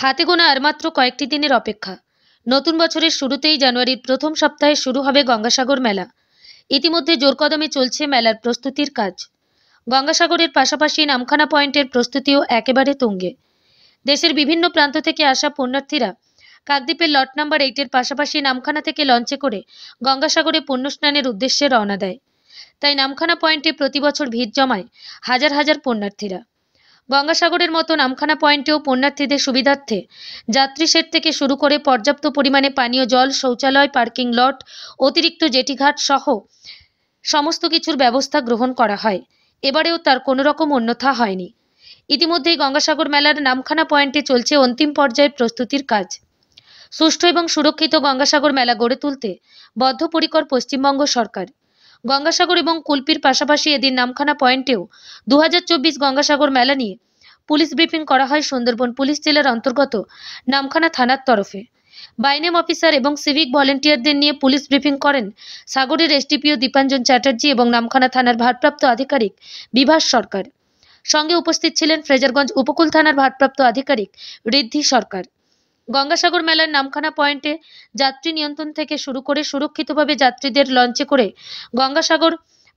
হাতে গোনা আর মাত্র কয়েকটি দিনের অপেক্ষা। নতুন বছরের শুরুতেই জানুয়ারির প্রথম সপ্তাহে শুরু হবে গঙ্গাসাগর মেলা। ইতিমধ্যে জোরকদমে চলছে মেলার প্রস্তুতির কাজ। গঙ্গাসাগরের পাশাপাশি নামখানা পয়েন্টের প্রস্তুতিও একেবারে তুঙ্গে। দেশের বিভিন্ন প্রান্ত থেকে আসা পুণ্যার্থীরা কাকদ্বীপের লট নাম্বার 8 এর পাশাপাশি নামখানা থেকে লঞ্চে করে গঙ্গাসাগরে পুণ্যস্নানের উদ্দেশ্যে রওনা দেয়। তাই নামখানা পয়েন্টে প্রতি বছর ভিড় জমায় হাজার হাজার পুণ্যার্থীরা। গঙ্গাসাগরের মতো নামখানা পয়েন্টেও পুণ্যার্থীদের সুবিধার্থে যাত্রী শেড থেকে শুরু করে পর্যাপ্ত পরিমাণে পানীয় জল, শৌচালয়, পার্কিং লট, অতিরিক্ত জেটিঘাট সহ সমস্ত কিছুর ব্যবস্থা গ্রহণ করা হয়। এবারেও তার কোনো রকম অন্যথা হয়নি। ইতিমধ্যেই গঙ্গাসাগর মেলার নামখানা পয়েন্টে চলছে অন্তিম পর্যায়ের প্রস্তুতির কাজ। সুষ্ঠু এবং সুরক্ষিত গঙ্গাসাগর মেলা গড়ে তুলতে বদ্ধপরিকর পশ্চিমবঙ্গ সরকার। গঙ্গাসাগর এবং কুলপির পাশাপাশি এদিন নামখানা পয়েন্টেও 2024 গঙ্গাসাগর মেলা নিয়ে পুলিশ ব্রিফিং করা হয় সুন্দরবন পুলিশ জেলার অন্তর্গত নামখানা থানার তরফে। বাইনেম অফিসার এবং সিভিক ভলেন্টিয়ারদের নিয়ে পুলিশ ব্রিফিং করেন সাগরের এসডিপিও দীপাঞ্জন চ্যাটার্জি এবং নামখানা থানার ভারপ্রাপ্ত আধিকারিক বিভাস সরকার। সঙ্গে উপস্থিত ছিলেন ফ্রেজারগঞ্জ উপকূল থানার ভারপ্রাপ্ত আধিকারিক ঋদ্ধি সরকার। গঙ্গাসাগর মেলার নামখানা পয়েন্টে যাত্রী নিয়ন্ত্রণ থেকে শুরু করে সুরক্ষিতভাবে যাত্রীদের লঞ্চে করে গঙ্গাসাগর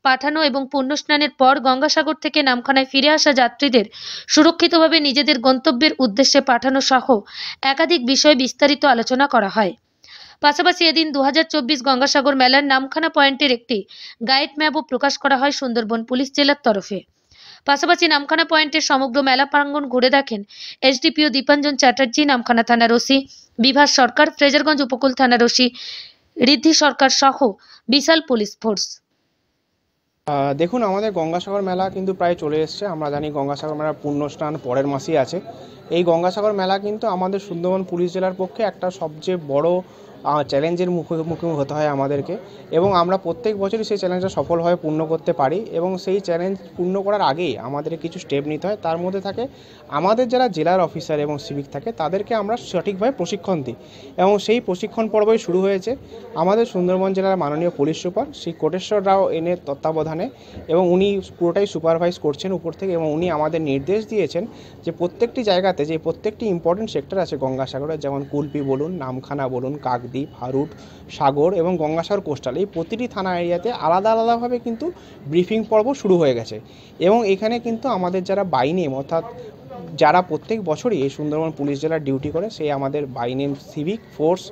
পাঠানো এবং পুণ্যস্নানের পর গঙ্গাসাগর থেকে নামখানায় ফিরে আসা যাত্রীদের সুরক্ষিতভাবে নিজেদের গন্তব্যের উদ্দেশ্যে পাঠানো সহ একাধিক বিষয়ে বিস্তারিত আলোচনা করা হয়। পাশাপাশি এদিন 2024 গঙ্গাসাগর মেলার নামখানা পয়েন্টের একটি গাইড ম্যাপও প্রকাশ করা হয় সুন্দরবন পুলিশ জেলার তরফে। পাশাপাশি নামখানা পয়েন্টের সমগ্র মেলা প্রাঙ্গণ ঘুরে দেখেন এসডিপিও দীপাঞ্জন চ্যাটার্জি, নামখানা থানার ওসি বিভাস সরকার, ফ্রেজারগঞ্জ উপকূল থানার ওসি ঋদ্ধি সরকার সহ বিশাল পুলিশ ফোর্স। দেখুন, আমাদের গঙ্গাসাগর মেলা কিন্তু প্রায় চলে এসছে। আমরা জানি গঙ্গাসাগর মেলার পুণ্যস্নান পরের মাসেই আছে। এই গঙ্গাসাগর মেলা কিন্তু আমাদের সুন্দরবন পুলিশ জেলার পক্ষে একটা সবচেয়ে বড় চ্যালেঞ্জের মুখোমুখি হতে হয় আমাদেরকে, এবং আমরা প্রত্যেক বছরই সেই চ্যালেঞ্জটা সফলভাবে পূর্ণ করতে পারি। এবং সেই চ্যালেঞ্জ পূর্ণ করার আগেই আমাদের কিছু স্টেপ নিতে হয়। তার মধ্যে থাকে আমাদের যারা জেলার অফিসার এবং সিভিক থাকে তাদেরকে আমরা সঠিকভাবে প্রশিক্ষণ দিই, এবং সেই প্রশিক্ষণ পর্বই শুরু হয়েছে আমাদের সুন্দরবন জেলার মাননীয় পুলিশ সুপার শ্রী কোটেশ্বর রাও এনের তত্ত্বাবধানে, এবং উনি পুরোটাই সুপারভাইজ করছেন উপর থেকে। এবং উনি আমাদের নির্দেশ দিয়েছেন যে প্রত্যেকটি জায়গাতে যে প্রত্যেকটি ইম্পর্টেন্ট সেক্টর আছে গঙ্গাসাগরে, যেমন কুলপি বলুন, নামখানা বলুন, কাকদ্বীপ, হারুট, সাগর এবং গঙ্গাসাগর কোস্টাল, এই প্রতিটি থানা এরিয়াতে আলাদা আলাদাভাবে কিন্তু ব্রিফিং পর্ব শুরু হয়ে গেছে। এবং এখানে কিন্তু আমাদের যারা বাইনেম, অর্থাৎ যারা প্রত্যেক বছরই এই সুন্দরবন পুলিশ জেলার ডিউটি করে, সেই আমাদের বাইনেম, সিভিক ফোর্স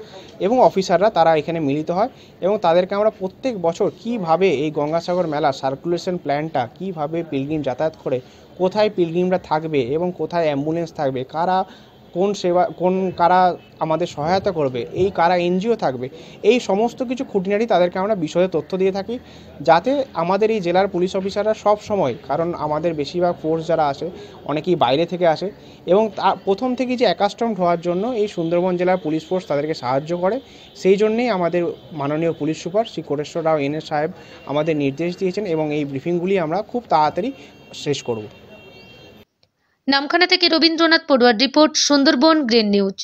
এবং অফিসাররা তারা এখানে মিলিত হয়। এবং তাদেরকে আমরা প্রত্যেক বছর কিভাবে এই গঙ্গাসাগর মেলা সার্কুলেশন প্ল্যানটা, কিভাবে পিলগ্রিম যাতায়াত করে, কোথায় পিলগ্রিমরা থাকবে এবং কোথায় অ্যাম্বুলেন্স থাকবে, কারা কারা আমাদের সহায়তা করবে, এই কারা এনজিও থাকবে, এই সমস্ত কিছু খুঁটিনাটি তাদেরকে আমরা বিশদে তথ্য দিয়ে থাকি, যাতে আমাদের এই জেলার পুলিশ অফিসাররা সব সময়, কারণ আমাদের বেশিরভাগ ফোর্স যারা আসে অনেকেই বাইরে থেকে আসে, এবং প্রথম থেকে যে অ্যাকাস্টমড হওয়ার জন্য এই সুন্দরবন জেলার পুলিশ ফোর্স তাদেরকে সাহায্য করে। সেই জন্যেই আমাদের মাননীয় পুলিশ সুপার শ্রী কোটেশ্বর রাও এনএস সাহেব আমাদের নির্দেশ দিয়েছেন, এবং এই ব্রিফিংগুলি আমরা খুব তাড়াতাড়ি শেষ করব। নামখানা থেকে রবীন্দ্রনাথ পড়ুয়ার report, Sundarban green news.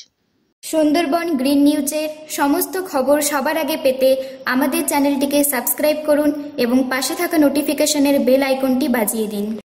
Sundarban green নিউজের সমস্ত খবর সবার আগে পেতে আমাদের চ্যানেলটিকে সাবস্ক্রাইব করুন এবং পাশে থাকা নোটিফিকেশনের বেল আইকনটি বাজিয়ে দিন।